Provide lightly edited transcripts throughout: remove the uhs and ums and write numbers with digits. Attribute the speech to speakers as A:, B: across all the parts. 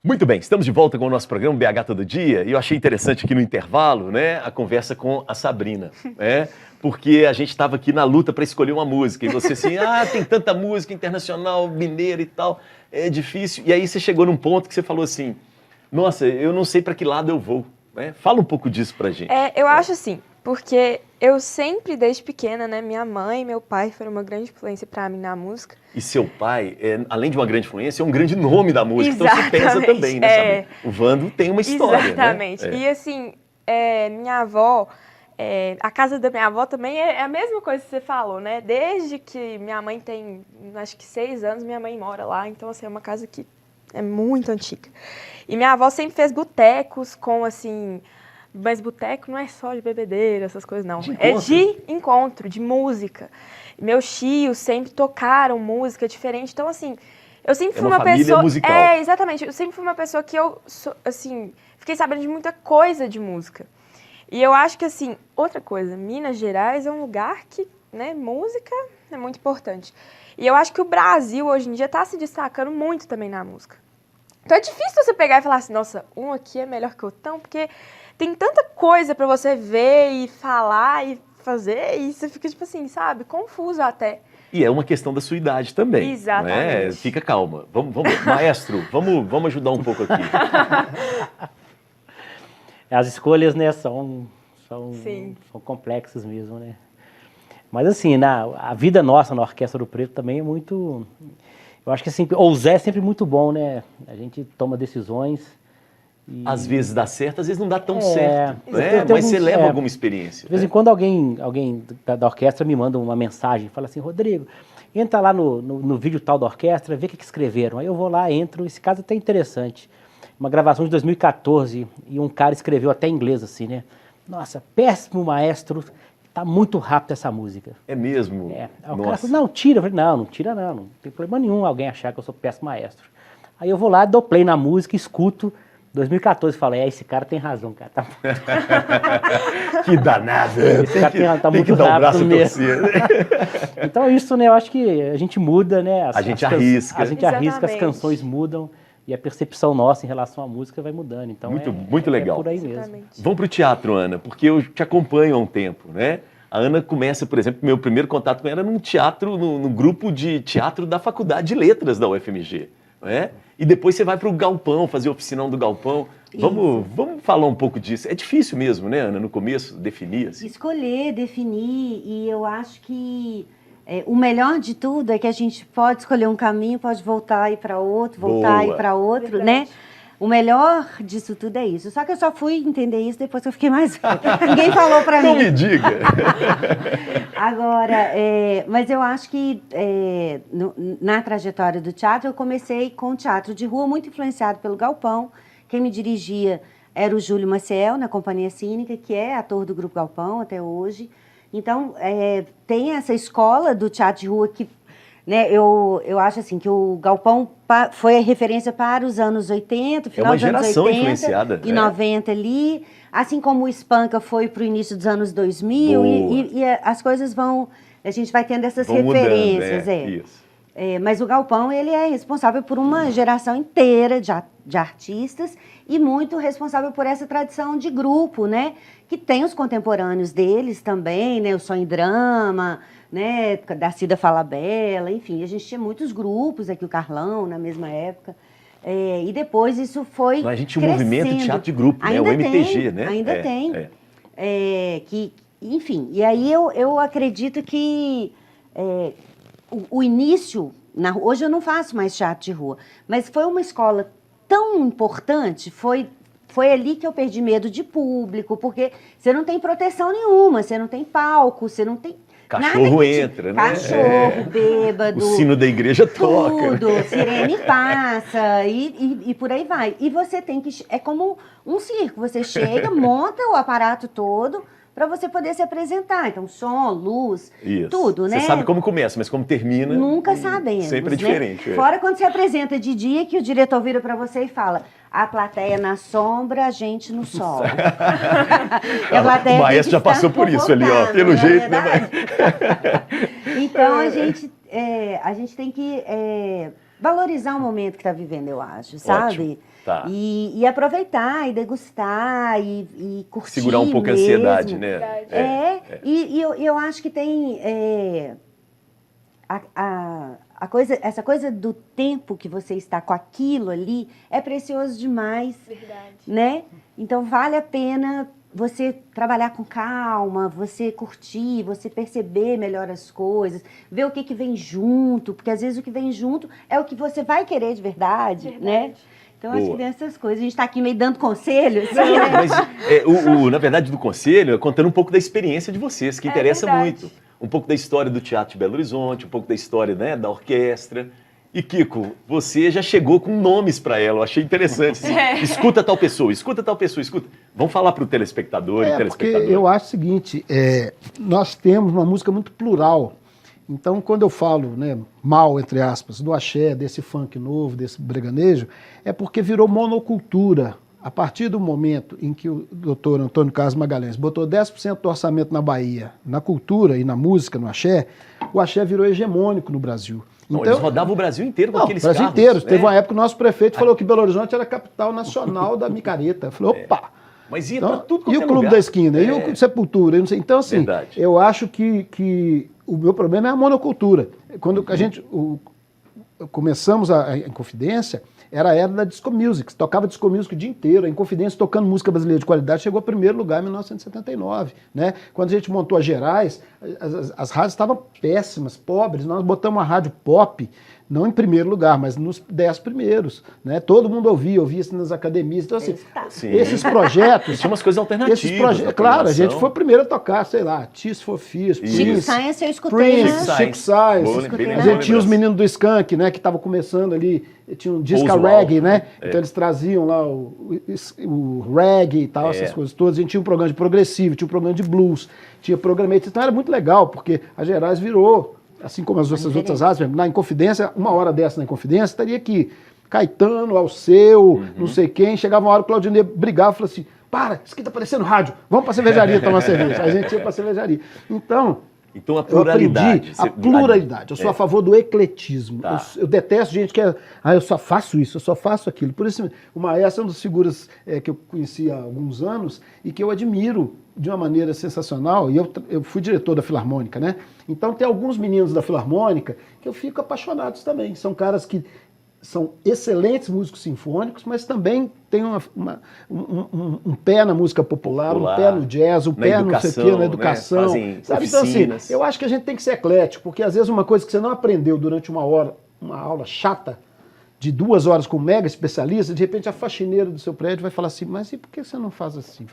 A: Muito bem, estamos de volta com o nosso programa BH Todo Dia e eu achei interessante aqui no intervalo, né, a conversa com a Sabrina, né, porque a gente estava aqui na luta para escolher uma música e você assim, tem tanta música internacional, mineira e tal, é difícil. E aí você chegou num ponto que você falou assim, nossa, eu não sei para que lado eu vou, né? Fala um pouco disso pra gente.
B: Eu acho assim, porque eu sempre, desde pequena, né, minha mãe e meu pai foram uma grande influência para mim na música.
A: E seu pai, além de uma grande influência, é um grande nome da música,
B: Exatamente.
A: Então você pensa também, né, Sabrina? O Vando tem uma história,
B: Exatamente.
A: né?
B: E assim, minha avó, a casa da minha avó também é a mesma coisa que você falou, né? Desde que minha mãe tem, acho que 6 anos, minha mãe mora lá, então assim, é uma casa que é muito antiga. E minha avó sempre fez botecos com, assim... Mas boteco não é só de bebedeira, essas coisas, não. É de encontro, de música. Meus tios sempre tocaram música diferente. Então, assim, eu sempre fui uma pessoa...
A: musical.
B: Exatamente. Eu sempre fui uma pessoa que assim, fiquei sabendo de muita coisa de música. E eu acho que, assim, outra coisa, Minas Gerais é um lugar que, né, música é muito importante. E eu acho que o Brasil, hoje em dia, está se destacando muito também na música. Então é difícil você pegar e falar assim, nossa, um aqui é melhor que o outro, porque tem tanta coisa pra você ver e falar e fazer, e você fica, tipo assim, sabe, confuso até.
A: E é uma questão da sua idade também.
B: Exatamente.
A: Né? Fica calma. Vamos, maestro, vamos ajudar um pouco aqui.
C: As escolhas, né, são complexas mesmo, né? Mas assim, a vida nossa na Orquestra do Preto também é muito... Eu acho que assim, ousar é sempre muito bom, né? A gente toma decisões e...
A: Às vezes dá certo, às vezes não dá tão certo, né? Mas você leva alguma experiência.
C: De vez em quando alguém da orquestra me manda uma mensagem, fala assim, Rodrigo, entra lá no vídeo tal da orquestra, vê o que escreveram. Aí eu vou lá, entro, esse caso é até interessante. Uma gravação de 2014, e um cara escreveu até em inglês assim, né? Nossa, péssimo maestro, tá muito rápido essa música.
A: É mesmo?
C: Aí o cara falou, não, tira. Eu falei, não tira não tem problema nenhum alguém achar que eu sou péssimo maestro. Aí eu vou lá, dou play na música, escuto, 2014, falei, esse cara tem razão, cara. Tá...
A: Que danado.
C: Esse cara tá muito rápido mesmo. Então isso, né, eu acho que a gente muda, né?
A: A gente arrisca.
C: A gente arrisca, as canções mudam. E a percepção nossa em relação à música vai mudando. Então
A: muito legal.
C: É por aí mesmo.
B: Exatamente.
A: Vamos para o teatro, Ana, porque eu te acompanho há um tempo, né? A Ana começa, por exemplo, meu primeiro contato com ela era num teatro, no grupo de teatro da Faculdade de Letras da UFMG, né? E depois você vai para o Galpão, fazer oficinão do Galpão. Vamos falar um pouco disso. É difícil mesmo, né, Ana, no começo, definir assim?
D: Escolher, definir, e eu acho que o melhor de tudo é que a gente pode escolher um caminho, pode voltar e ir para outro, voltar e ir para outro, né? O melhor disso tudo é isso. Só que eu só fui entender isso depois que eu fiquei mais velha. Ninguém falou para mim.
A: Não me diga!
D: Agora, mas eu acho que na trajetória do teatro, eu comecei com teatro de rua, muito influenciado pelo Galpão. Quem me dirigia era o Júlio Maciel, na Companhia Cínica, que é ator do Grupo Galpão até hoje. Então, tem essa escola do teatro de rua que, né, eu acho assim, que o Galpão foi a referência para os anos 80, final dos anos 80
A: influenciada,
D: e 90 ali, assim como o Espanca foi para o início dos anos 2000, e as coisas vão, a gente vai tendo essas referências.
A: Mudando, isso.
D: Mas o Galpão, ele é responsável por uma geração inteira de artistas e muito responsável por essa tradição de grupo, né? Que tem os contemporâneos deles também, né? O Sonho e Drama, né? Da Cida Falabella, enfim, a gente tinha muitos grupos aqui, o Carlão, na mesma época. E depois isso foi
A: a gente tinha um movimento de teatro de grupo, né? O MTG, né?
D: Ainda tem. Enfim, e aí eu acredito que o início, hoje eu não faço mais teatro de rua, mas foi uma escola tão importante, foi ali que eu perdi medo de público, porque você não tem proteção nenhuma, você não tem palco, você não tem
A: cachorro entra, né?
D: Cachorro, bêbado.
A: O sino da igreja toca.
D: Tudo, sirene passa e por aí vai. E você tem que... É como um circo, você chega, monta o aparato todo para você poder se apresentar. Então, som, luz, tudo, né?
A: Você sabe como começa, mas como termina...
D: Nunca sabemos,
A: sempre é diferente.
D: Né? Fora quando você apresenta de dia, que o diretor vira para você e fala, a plateia na sombra, a gente no sol.
A: O maestro já passou por isso ali, ó, pelo jeito, né?
D: Então, a gente tem que valorizar o momento que está vivendo, eu acho, sabe?
A: Ótimo. Tá.
D: E aproveitar, e degustar, e curtir
A: Segurar um pouco
D: mesmo.
A: a ansiedade, né?
D: E eu acho que tem essa coisa do tempo que você está com aquilo ali é precioso demais.
B: Verdade.
D: Né? Então vale a pena você trabalhar com calma, você curtir, você perceber melhor as coisas, ver o que vem junto, porque às vezes o que vem junto é o que você vai querer de verdade. Né? Então, acho que tem essas coisas. A gente está aqui meio dando conselhos.
A: Não, mas na verdade, do conselho é contando um pouco da experiência de vocês, que interessa muito. Um pouco da história do Teatro de Belo Horizonte, um pouco da história, né, da orquestra. E, Kiko, você já chegou com nomes para ela, eu achei interessante. Assim, escuta tal pessoa, escuta. Vamos falar para o telespectador e telespectadora.
E: Porque eu acho o seguinte, nós temos uma música muito plural. Então, quando eu falo, né, mal, entre aspas, do axé, desse funk novo, desse breganejo, é porque virou monocultura. A partir do momento em que o doutor Antônio Carlos Magalhães botou 10% do orçamento na Bahia, na cultura e na música, no axé, o axé virou hegemônico no Brasil.
A: Não,
E: então,
A: eles rodavam o Brasil inteiro com aqueles carros.
E: O Brasil inteiro.
A: Né?
E: Teve uma época que o nosso prefeito falou que Belo Horizonte era a capital nacional da micareta. Eu falei, opa!
A: Mas ia
E: Então,
A: pra tudo quanto
E: e
A: é
E: o Clube
A: lugar.
E: da Esquina, e o Sepultura, não sei. Então, assim,
A: Verdade.
E: eu acho que o meu problema é a monocultura. Quando a gente começamos a Inconfidência, era a era da disco music, tocava disco music o dia inteiro, a Inconfidência tocando música brasileira de qualidade chegou a primeiro lugar em 1979, né? Quando a gente montou a Gerais, as rádios estavam péssimas, pobres, nós botamos a rádio pop, não em primeiro lugar, mas nos 10 primeiros, né? Todo mundo ouvia isso nas academias, então assim, esses projetos...
A: Tinha umas coisas alternativas.
E: Claro, a gente foi o primeiro a tocar, sei lá, Tears for Fears,
D: Chic Science eu escutei,
E: Prince,
D: né?
E: Chic Science. A gente tinha os meninos do Skank, né, que estavam começando ali, tinha um disco reggae, né? Então eles traziam lá o reggae e tal, essas coisas todas. A gente tinha um programa de progressivo, tinha um programa de blues, tinha programa... Então era muito legal, porque a Gerais virou, assim como as outras rádios, na Inconfidência, uma hora dessa na Inconfidência, estaria aqui Caetano, Alceu, não sei quem, chegava uma hora o Claudinei brigava e falava assim, para, isso aqui tá parecendo rádio, vamos pra cervejaria tomar cerveja. A gente ia pra cervejaria. Então
A: a pluralidade.
E: A pluralidade. Eu sou a favor do ecletismo.
A: Tá.
E: Eu detesto gente que eu só faço isso, eu só faço aquilo. Por isso, o Maestro é uma das figuras que eu conheci há alguns anos e que eu admiro de uma maneira sensacional. E eu fui diretor da Filarmônica, né? Então tem alguns meninos da Filarmônica que eu fico apaixonados também. São caras que são excelentes músicos sinfônicos, mas também tem um pé na música popular, um pé no jazz, um pé não sei o quê, na educação.
A: Né?
E: Sabe? Então, assim, eu acho que a gente tem que ser eclético, porque às vezes uma coisa que você não aprendeu durante uma aula chata, de 2 horas com um mega especialista, de repente a faxineira do seu prédio vai falar assim, mas e por que você não faz assim?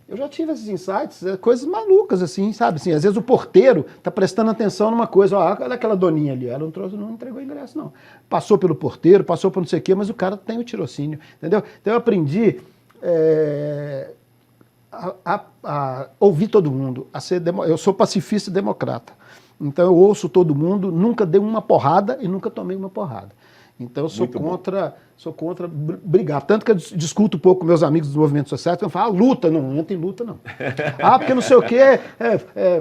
E: Eu já tive esses insights, coisas malucas, assim, sabe? Assim, às vezes o porteiro está prestando atenção numa coisa, olha aquela doninha ali, ela não entregou ingresso, não. Passou pelo porteiro, passou por não sei o quê, mas o cara tem o tirocínio, entendeu? Então eu aprendi a ouvir todo mundo, eu sou pacifista e democrata. Então eu ouço todo mundo, nunca dei uma porrada e nunca tomei uma porrada. Então eu sou contra brigar. Tanto que eu discuto um pouco com meus amigos dos movimentos sociais, que eu falo, luta, não entra em luta, não. Porque não sei o quê,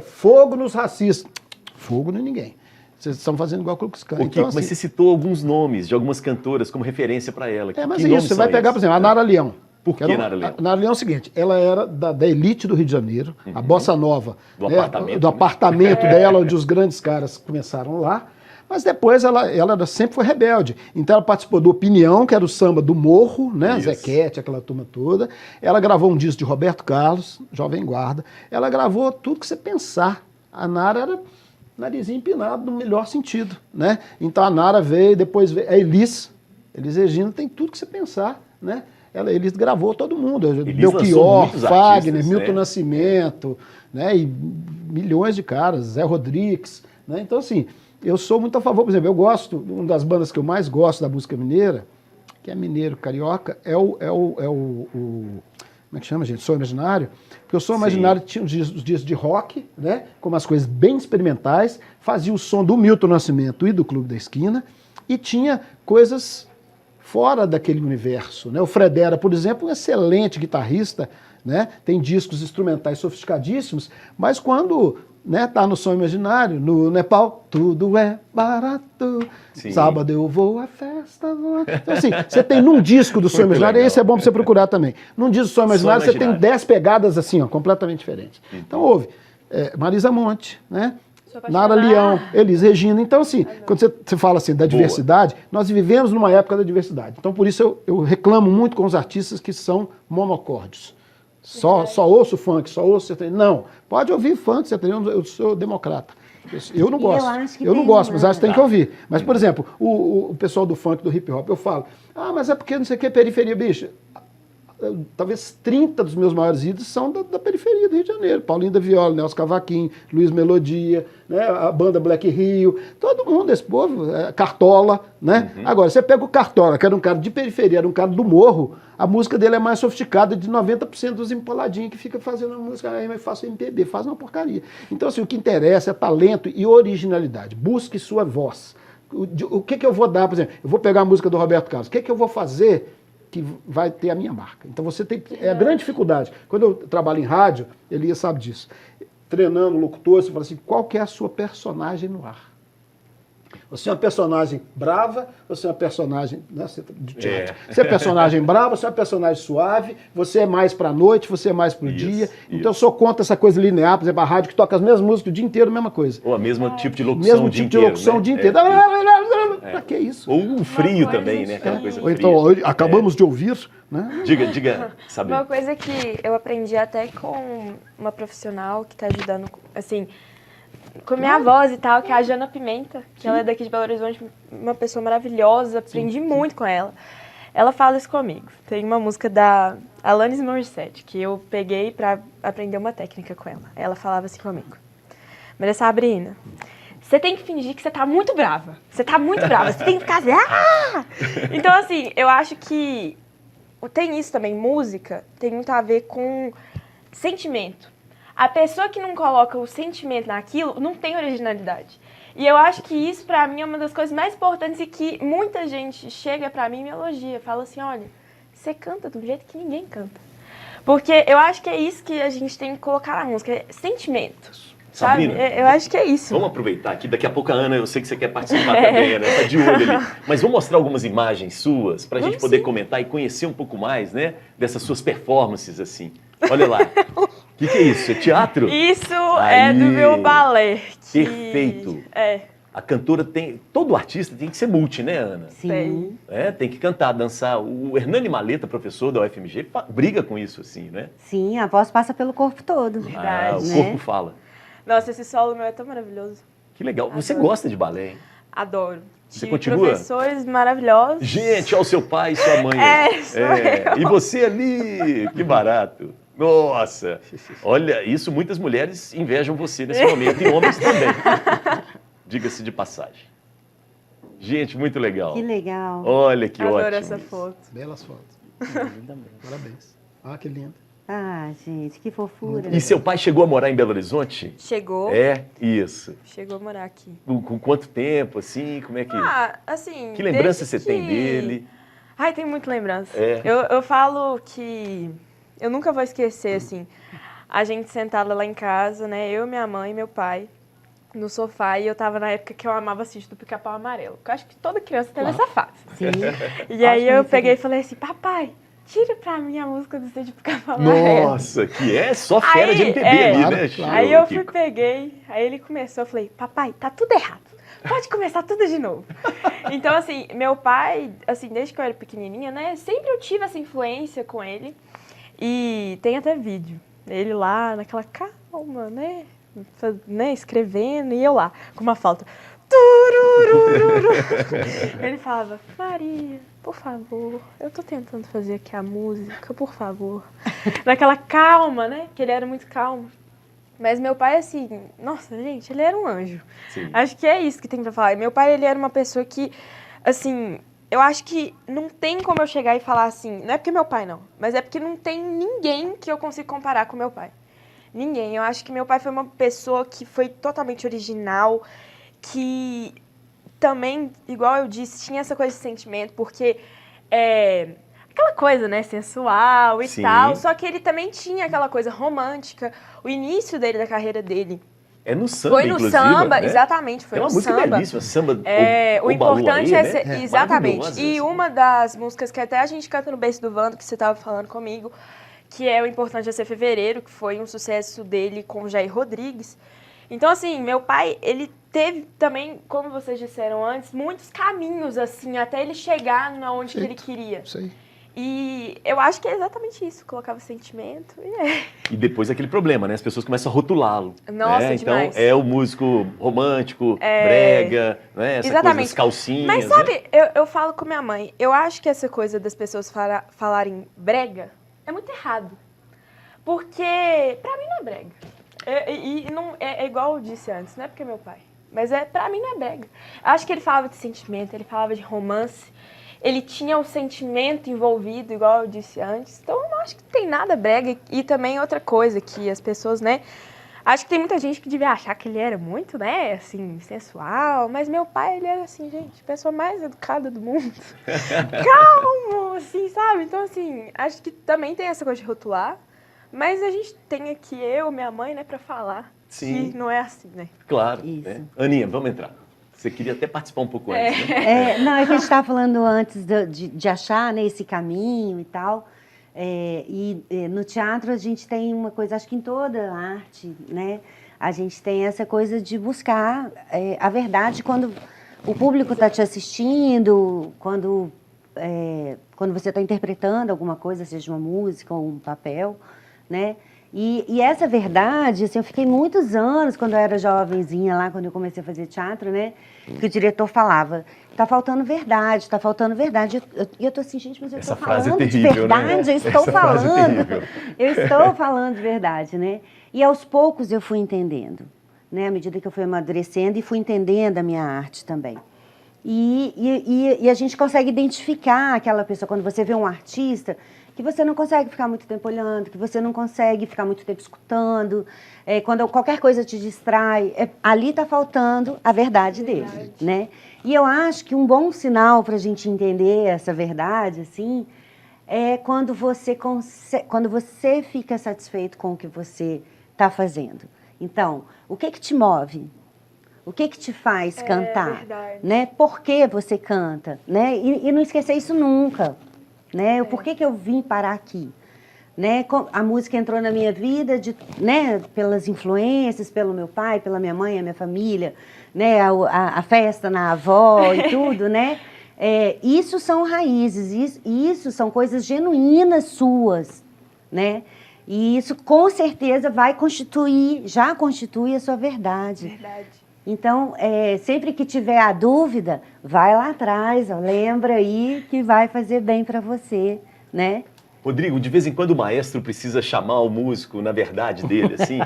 E: fogo nos racistas. Fogo em ninguém. Vocês estão fazendo igual a Ku Klux Klan.
A: Então,
E: Então, assim,
A: mas você citou alguns nomes de algumas cantoras como referência para ela.
E: Mas é isso, você vai pegar, por exemplo, a Nara Leão.
A: Por que Nara Leão?
E: A Nara Leão é o seguinte, ela era da elite do Rio de Janeiro, a bossa nova, do apartamento dela, onde os grandes caras começaram lá. Mas depois ela sempre foi rebelde. Então ela participou do Opinião, que era o samba do Morro, né? Zequete, aquela turma toda. Ela gravou um disco de Roberto Carlos, Jovem Guarda. Ela gravou tudo que você pensar. A Nara era narizinho empinado, no melhor sentido, né? Então a Nara veio, depois veio a Elis Regina, tem tudo que você pensar, né? Elis gravou todo mundo. Belchior, Fagner, Milton Nascimento, né? E milhões de caras, Zé Rodrigues, né? Então assim... Eu sou muito a favor, por exemplo, eu gosto, uma das bandas que eu mais gosto da música mineira, que é mineiro, carioca, como é que chama, gente? Som Imaginário. Porque o Som Imaginário tinha os dias de rock, né? Com umas coisas bem experimentais, fazia o som do Milton Nascimento e do Clube da Esquina, e tinha coisas fora daquele universo, né? O Fredera, por exemplo, um excelente guitarrista, né? Tem discos instrumentais sofisticadíssimos, mas quando né? Tá no Sonho Imaginário, no Nepal, tudo é barato.
A: Sim.
E: Sábado eu vou à festa. Então, assim, você tem num disco do Sonho
A: Muito
E: Imaginário,
A: legal.
E: esse é bom pra você procurar também. Num disco do Sonho Imaginário, você tem
A: Imaginário.
E: 10 pegadas assim, ó, completamente diferentes. Então, houve Marisa Monte, né?
B: Sou apaixonada.
E: Nara Leão, Elis Regina. Então, assim, quando você fala assim da diversidade, nós vivemos numa época da diversidade. Então, por isso eu reclamo muito com os artistas que são monocórdios. Só ouço funk, só ouço sertanejo. Não, pode ouvir funk, sertanejo, eu sou democrata. Eu não
D: E eu
E: gosto.
D: acho que
E: Eu não
D: tem
E: gosto, mas
D: uma-
E: acho que tem que ouvir. Mas, por exemplo, o pessoal do funk, do hip hop, eu falo, mas é porque não sei o que, periferia, bicho. Talvez 30 dos meus maiores ídolos são da periferia do Rio de Janeiro. Paulinho da Viola, Nelson Cavaquinho, Luiz Melodia, né, a banda Black Rio, todo mundo, esse povo, Cartola, né? Agora, você pega o Cartola, que era um cara de periferia, era um cara do morro, a música dele é mais sofisticada de 90% dos empaladinhos que fica fazendo a música, mas faço MPB, faz uma porcaria. Então, assim, o que interessa é talento e originalidade. Busque sua voz. O que eu vou dar, por exemplo, eu vou pegar a música do Roberto Carlos, o que eu vou fazer que vai ter a minha marca. Então você tem a grande dificuldade. Quando eu trabalho em rádio, Elias sabe disso. Treinando locutor, você fala assim, qual que é a sua personagem no ar? Você é uma personagem brava, você é uma personagem, né, de teatro. Você é personagem brava, você é uma personagem suave, você é mais pra noite, você é mais pro dia. Então eu sou contra essa coisa linear, por exemplo, a rádio que toca as mesmas músicas o dia inteiro, a mesma coisa.
A: Ou a mesmo tipo de locução
E: Mesmo
A: o dia
E: tipo de
A: inteiro,
E: locução
A: né?
E: o dia inteiro. Pra que isso?
A: Ou o frio
B: Uma coisa
A: também, né? Aquela coisa
E: Ou
A: fria.
E: então, hoje acabamos de ouvir, né?
A: Diga, Sabrina.
B: Uma coisa que eu aprendi até com uma profissional que tá ajudando, assim, com a minha voz e tal, que é a Jana Pimenta, que ela é daqui de Belo Horizonte, uma pessoa maravilhosa, aprendi muito com ela. Ela fala isso comigo. Tem uma música da Alanis Morissette, que eu peguei pra aprender uma técnica com ela. Ela falava assim comigo. Maria Sabrina, você tem que fingir que você tá muito brava. Você tá muito brava, você tem que ficar assim, ah! Então, assim, eu acho que tem isso também, música tem muito a ver com sentimento. A pessoa que não coloca o sentimento naquilo não tem originalidade. E eu acho que isso, pra mim, é uma das coisas mais importantes e que muita gente chega pra mim e me elogia. Fala assim, olha, você canta de um jeito que ninguém canta. Porque eu acho que é isso que a gente tem que colocar na música, é sentimento. Sabe?
A: Sabrina,
B: Eu acho que é isso.
A: Vamos aproveitar aqui, daqui a pouco a Ana, eu sei que você quer participar também, né? Tá de olho ali. Mas vamos mostrar algumas imagens suas, pra gente poder comentar e conhecer um pouco mais, né? Dessas suas performances, assim. Olha lá. O que é isso? É teatro?
B: Isso
A: Aí.
B: é do meu balé. que-
A: Perfeito.
B: É.
A: A cantora tem... Todo artista tem que ser multi, né, Ana?
D: Sim.
A: Tem que cantar, dançar. O Hernani Maleta, professor da UFMG, briga com isso, assim, né?
D: Sim, a voz passa pelo corpo todo.
B: Verdade,
A: o
D: né?
A: corpo fala.
B: Nossa, esse solo meu é tão maravilhoso.
A: Que legal. Você
B: Adoro.
A: gosta de balé, hein?
B: Adoro.
A: Você
B: Tive
A: continua?
B: professores maravilhosos.
A: Gente, olha o seu pai e sua mãe.
B: Sou eu.
A: E você ali, que barato. Nossa, olha, isso muitas mulheres invejam você nesse momento, e homens também. Diga-se de passagem. Gente, muito legal.
D: Que legal.
A: Olha que
B: Adoro
A: ótimo.
B: essa
A: isso.
B: foto.
E: Belas fotos.
C: Linda mesmo.
E: Parabéns. Ah, que lindo.
D: Ah, gente, que fofura.
A: E seu pai chegou a morar em Belo Horizonte?
B: Chegou.
A: Isso.
B: Chegou a morar aqui.
A: Com quanto tempo, assim? Como é que...
B: Ah, assim.
A: que lembrança
B: desde
A: você tem dele?
B: Ai, tem muita lembrança.
A: É.
B: Eu falo que eu nunca vou esquecer, assim, a gente sentada lá em casa, né? Eu, minha mãe e meu pai, no sofá, e eu tava na época que eu amava assistir do Pica-Pau Amarelo. Que eu acho que toda criança teve essa fase.
D: Sim.
B: E aí
D: Ótima
B: eu peguei e
D: referência.
B: falei assim, papai, tira pra mim a música do Sítio Pica-Pau Amarelo.
A: Nossa, que é só fera
B: Aí,
A: de MPB
B: é.
A: ali,
E: Claro,
A: né?
E: claro.
B: Aí eu
A: Kiko?
B: peguei, aí ele começou, eu falei, papai, tá tudo errado. Pode começar tudo de novo. Então, assim, meu pai, assim, desde que eu era pequenininha, né, sempre eu tive essa influência com ele. E tem até vídeo. Ele lá, naquela calma, né, escrevendo, e eu lá, com uma flauta. Tururururu. Ele falava, Maria, por favor, eu tô tentando fazer aqui a música, por favor. Naquela calma, né, que ele era muito calmo. Mas meu pai, assim, nossa, gente, ele era um anjo.
A: Sim.
B: Acho que é isso que tem pra falar. E meu pai, ele era uma pessoa que, assim, eu acho que não tem como eu chegar e falar assim, não é porque meu pai não, mas é porque não tem ninguém que eu consiga comparar com meu pai. Ninguém. Eu acho que meu pai foi uma pessoa que foi totalmente original, que também, igual eu disse, tinha essa coisa de sentimento, porque aquela coisa, né, sensual e
A: Sim.
B: tal, só que ele também tinha aquela coisa romântica. O início dele, da carreira dele,
A: É no samba,
B: Foi no
A: inclusive,
B: samba,
A: né?
B: exatamente, foi
A: É uma
B: no
A: música
B: samba.
A: belíssima, samba.
B: O importante
A: Balu
B: é
A: aí,
B: ser,
A: né?
B: exatamente.
A: Maravilhosa,
B: E
A: assim.
B: uma das músicas que até a gente canta no Berço do Vando, que você estava falando comigo, que é O Importante é Ser Fevereiro, que foi um sucesso dele com o Jair Rodrigues. Então, assim, meu pai, ele teve também, como vocês disseram antes, muitos caminhos, assim, até ele chegar na onde que ele queria.
E: Isso aí.
B: E eu acho que é exatamente isso, colocava sentimento e
A: E depois aquele problema, né? As pessoas começam a rotulá-lo.
B: Nossa,
A: né?
B: demais.
A: Então, é o músico romântico, brega, né? Essa coisa das calcinhas.
B: Mas
A: né?
B: sabe, eu falo com minha mãe, eu acho que essa coisa das pessoas falarem brega é muito errado. Porque pra mim não é brega. E não, é igual eu disse antes, não é porque é meu pai. Mas pra mim não é brega. Acho que ele falava de sentimento, ele falava de romance. Ele tinha o sentimento envolvido, igual eu disse antes. Então, eu não acho que tem nada brega. E também outra coisa que as pessoas, né... Acho que tem muita gente que devia achar que ele era muito, né, assim, sensual. Mas meu pai, ele era assim, gente, a pessoa mais educada do mundo. Calmo, assim, sabe? Então, assim, acho que também tem essa coisa de rotular. Mas a gente tem aqui eu, minha mãe, né, pra falar
A: Sim.
B: que não é assim, né?
A: Claro.
D: Isso.
A: Né? Aninha, vamos entrar. Você queria até participar um pouco antes, né?
D: Não, é que a gente estava falando antes de achar, né, esse caminho e tal. No teatro a gente tem uma coisa, acho que em toda a arte, né, a gente tem essa coisa de buscar a verdade quando o público está te assistindo, quando você está interpretando alguma coisa, seja uma música ou um papel, né? E essa verdade, assim, eu fiquei muitos anos, quando eu era jovenzinha lá, quando eu comecei a fazer teatro, né? Que o diretor falava, tá faltando verdade, tá faltando verdade. E eu tô assim, gente, mas eu estou falando de verdade,
A: né?
D: eu estou
A: Essa frase é
D: falando.
A: terrível.
D: Eu estou falando de verdade, né? E aos poucos eu fui entendendo, né? À medida que eu fui amadurecendo e fui entendendo a minha arte também. E a gente consegue identificar aquela pessoa, quando você vê um artista, que você não consegue ficar muito tempo olhando, que você não consegue ficar muito tempo escutando, quando qualquer coisa te distrai, ali está faltando a verdade dele, né? E eu acho que um bom sinal para a gente entender essa verdade, assim, é quando você fica satisfeito com o que você está fazendo. Então, o que te move? O que te faz cantar?
B: Verdade.
D: Né? Por que você canta? Né? E não esquecer isso nunca. Né? Por que eu vim parar aqui? Né? A música entrou na minha vida né? Pelas influências, pelo meu pai, pela minha mãe, a minha família, né? a festa na avó e tudo. Né? Isso são raízes, isso são coisas genuínas suas. Né? E isso com certeza já constitui a sua verdade.
B: Verdade.
D: Então, sempre que tiver a dúvida, vai lá atrás, ó, lembra aí que vai fazer bem para você, né?
A: Rodrigo, de vez em quando o maestro precisa chamar o músico na verdade dele, assim.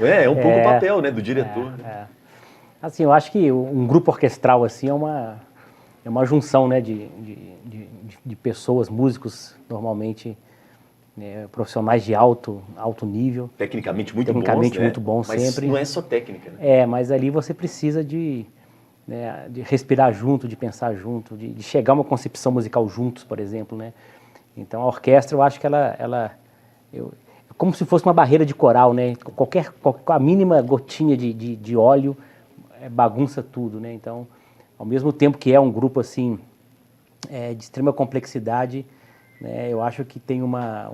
A: É um pouco o papel, né, do diretor.
C: Assim, eu acho que um grupo orquestral assim é uma junção, né, de pessoas, músicos normalmente profissionais de alto nível.
A: Tecnicamente muito bons,
C: mas
A: sempre. Mas não é só técnica, né?
C: Mas ali você precisa de respirar junto, de pensar junto, de chegar a uma concepção musical juntos, por exemplo, né? Então a orquestra, eu acho que ela como se fosse uma barreira de coral, né? A mínima gotinha de óleo bagunça tudo, né? Então, ao mesmo tempo que é um grupo assim de extrema complexidade, eu acho que tem uma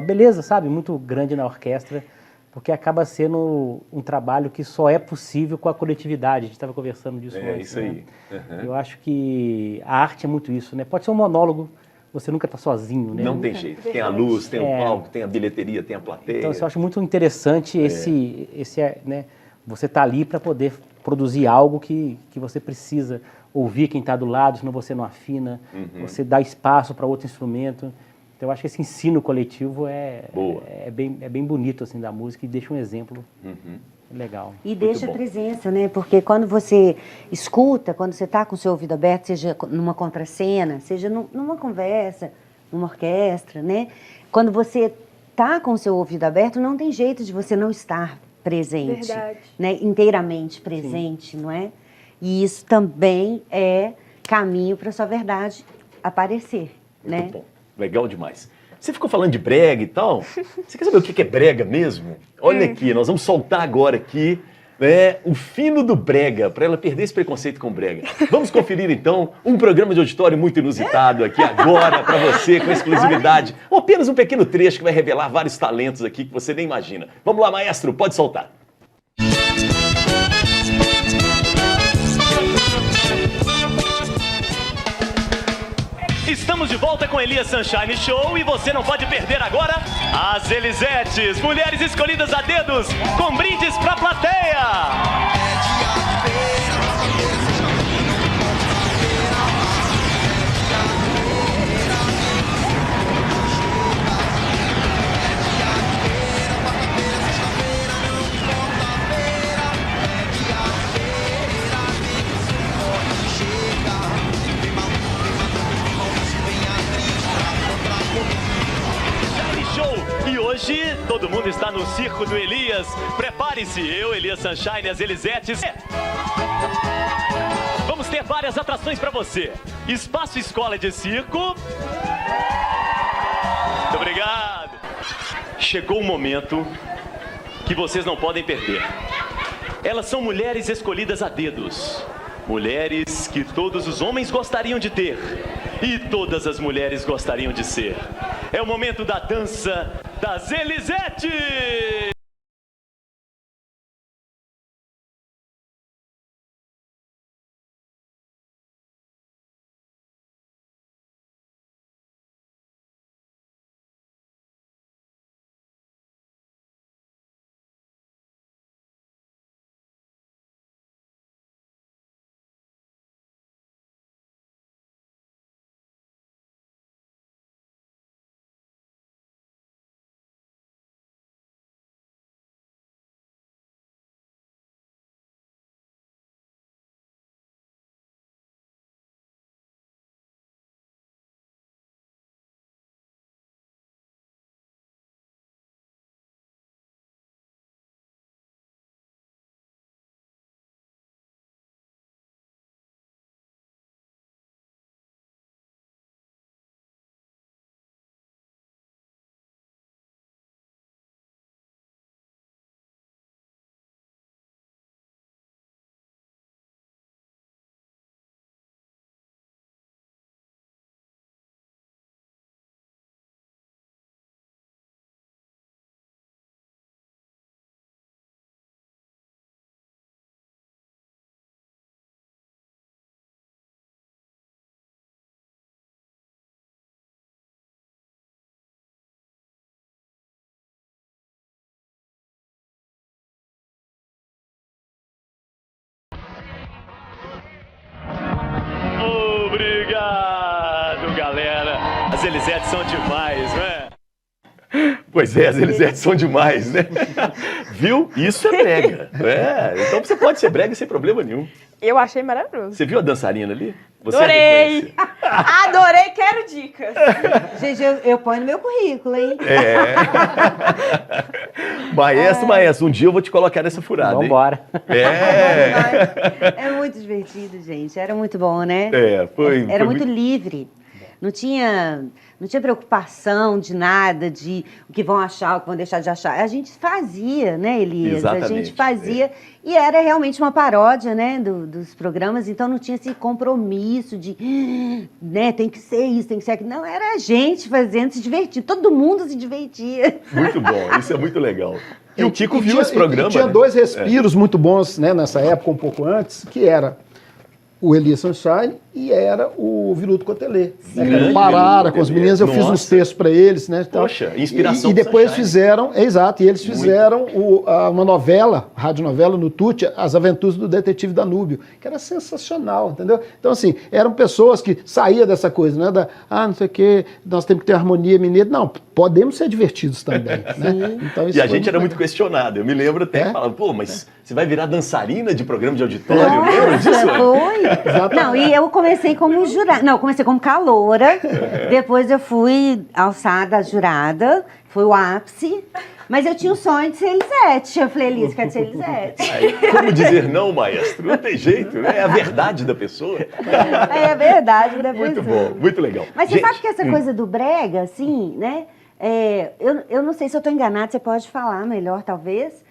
C: beleza, sabe, muito grande na orquestra, porque acaba sendo um trabalho que só é possível com a coletividade. A gente estava conversando disso antes.
A: Isso aí.
C: Né? Uhum. Eu acho que a arte é muito isso, né? Pode ser um monólogo, você nunca está sozinho, né?
A: Não tem jeito. Tem a luz, tem o palco, tem a bilheteria, tem a plateia.
C: Então, eu acho muito interessante né? Você tá ali para poder produzir algo que você precisa ouvir quem está do lado, senão você não afina, você dá espaço para outro instrumento. Então, eu acho que esse ensino coletivo é bem bonito assim, da música e deixa um exemplo legal.
D: E deixa presença, né? Porque quando você escuta, quando você está com o seu ouvido aberto, seja numa contracena, seja numa conversa, numa orquestra, né? Quando você está com o seu ouvido aberto, não tem jeito de você não estar presente.
B: Verdade.
D: Né? Inteiramente presente, não é? E isso também é caminho para a sua verdade aparecer, né?
A: Muito bom. Legal demais. Você ficou falando de brega e tal. Você quer saber o que é brega mesmo? Olha aqui, nós vamos soltar agora aqui né, o fino do brega, para ela perder esse preconceito com o brega. Vamos conferir então um programa de auditório muito inusitado aqui agora para você, com exclusividade. Ou apenas um pequeno trecho que vai revelar vários talentos aqui que você nem imagina. Vamos lá, maestro, pode soltar.
F: Estamos de volta com Elias Sunshine Show e você não pode perder agora as Elisetes, mulheres escolhidas a dedos, com brindes pra plateia. E hoje, todo mundo está no circo do Elias. Prepare-se, eu, Elias Sunshine e as Elisetes. Vamos ter várias atrações para você. Espaço Escola de Circo. Muito obrigado. Chegou o momento que vocês não podem perder. Elas são mulheres escolhidas a dedos. Mulheres que todos os homens gostariam de ter. E todas as mulheres gostariam de ser. É o momento da dança das Elisetes! Obrigado, galera. As Elisetes são demais, não é?
A: Pois é, as Elisetes são demais, né? Viu? Isso é brega. Então você pode ser brega sem problema nenhum.
B: Eu achei maravilhoso.
A: Você viu a dançarina ali? Você
B: Adorei! Adorei, quero dicas.
D: Gente, eu ponho no meu currículo, hein?
A: Maestro, um dia eu vou te colocar nessa furada, hein?
C: Vambora.
D: É muito divertido, gente. Era muito bom, né?
A: Foi
D: muito livre. Não tinha preocupação de nada, de o que vão achar, o que vão deixar de achar. A gente fazia, né, Elias?
A: Exatamente,
D: a gente fazia. E era realmente uma paródia, né, dos programas. Então não tinha esse compromisso de, né, tem que ser isso, tem que ser aquilo. Não, era a gente fazendo, se divertindo. Todo mundo se divertia.
A: Muito bom, isso é muito legal. E o Kiko viu esse programa,
E: tinha
A: né?
E: dois respiros muito bons, né, nessa época, um pouco antes, que era o Elias Sunshine e era o Viludo Cotelê. Né? Parara com os meninos, eu fiz uns textos para eles, né? Então,
A: poxa, inspiração.
E: E depois fizeram, e eles fizeram uma novela, radionovela no Tuti, As Aventuras do Detetive Danúbio, que era sensacional, entendeu? Então, assim, eram pessoas que saíam dessa coisa, né? Não sei o quê, nós temos que ter harmonia mineira. Não, podemos ser divertidos também, né? Então,
A: e a gente era muito questionado. Eu me lembro até que falava, pô, mas você vai virar dançarina de programa de auditório? Lembra disso?
D: Foi. Não, e eu comecei como jurada. Não, eu comecei como caloura. Depois eu fui alçada a jurada. Foi o ápice. Mas eu tinha o sonho de ser Elisete. Eu falei, Elias, quero ser Elisete.
A: Como dizer não, maestro? Não tem jeito, né? É a verdade da pessoa.
D: É a verdade da pessoa.
A: Muito bom, muito legal.
D: Mas você sabe que essa coisa do brega, assim, né? Eu não sei se eu estou enganada, você pode falar melhor, talvez.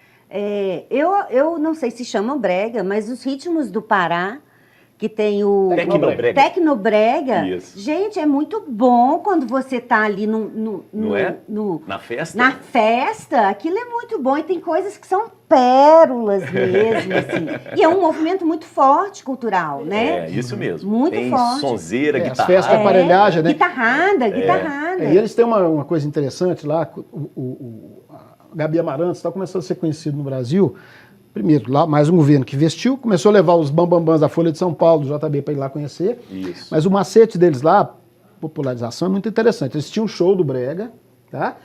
D: Eu não sei se chama brega, mas os ritmos do Pará, que tem o
A: Tecnobrega.
D: Tecnobrega,
A: Isso.
D: gente, é muito bom quando você tá ali
A: Não é? Na festa?
D: na festa, aquilo é muito bom e tem coisas que são pérolas mesmo, assim. E é um movimento muito forte cultural, né?
A: É, isso mesmo.
D: Muito
A: tem
D: forte.
A: sonzeira,
E: As
A: guitarra.
E: festas aparelhagem, né?
D: Guitarrada.
E: E eles têm uma coisa interessante lá, a Gabi Amarantos está começando a ser conhecido no Brasil. Primeiro, lá mais um governo que investiu, começou a levar os bambambãs da Folha de São Paulo, do JB, para ir lá conhecer.
A: Isso.
E: Mas o macete deles lá, popularização, é muito interessante. Eles tinham um show do Brega, tá?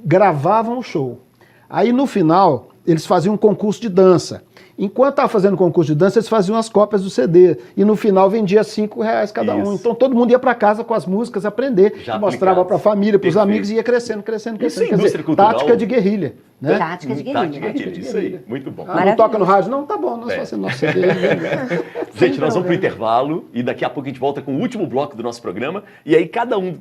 E: Gravavam o show. Aí no final, eles faziam um concurso de dança. Enquanto estavam fazendo concurso de dança, eles faziam as cópias do CD. E no final vendia R$5 cada um.
A: Isso.
E: Então todo mundo ia para casa com as músicas aprender,
A: Já
E: mostrava para a família, para os
A: Perfeito.
E: amigos e ia crescendo.
A: Isso é
E: Quer
A: indústria cultural.
E: tática de guerrilha. Né?
D: Tática de guerrilha.
A: Tática de guerrilha, isso aí. Muito bom.
E: Ah, não toca no rádio? Não, tá bom, nós fazemos nosso CD.
A: Gente, nós vamos pro intervalo e daqui a pouco a gente volta com o último bloco do nosso programa. E aí cada um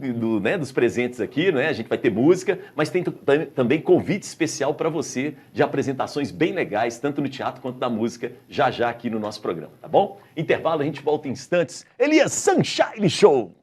A: dos presentes aqui, né, a gente vai ter música, mas tem também convite especial para você de apresentações bem legais, tanto no teatro quanto na música, já aqui no nosso programa, tá bom? Intervalo, a gente volta em instantes. Elias Sunshine Show!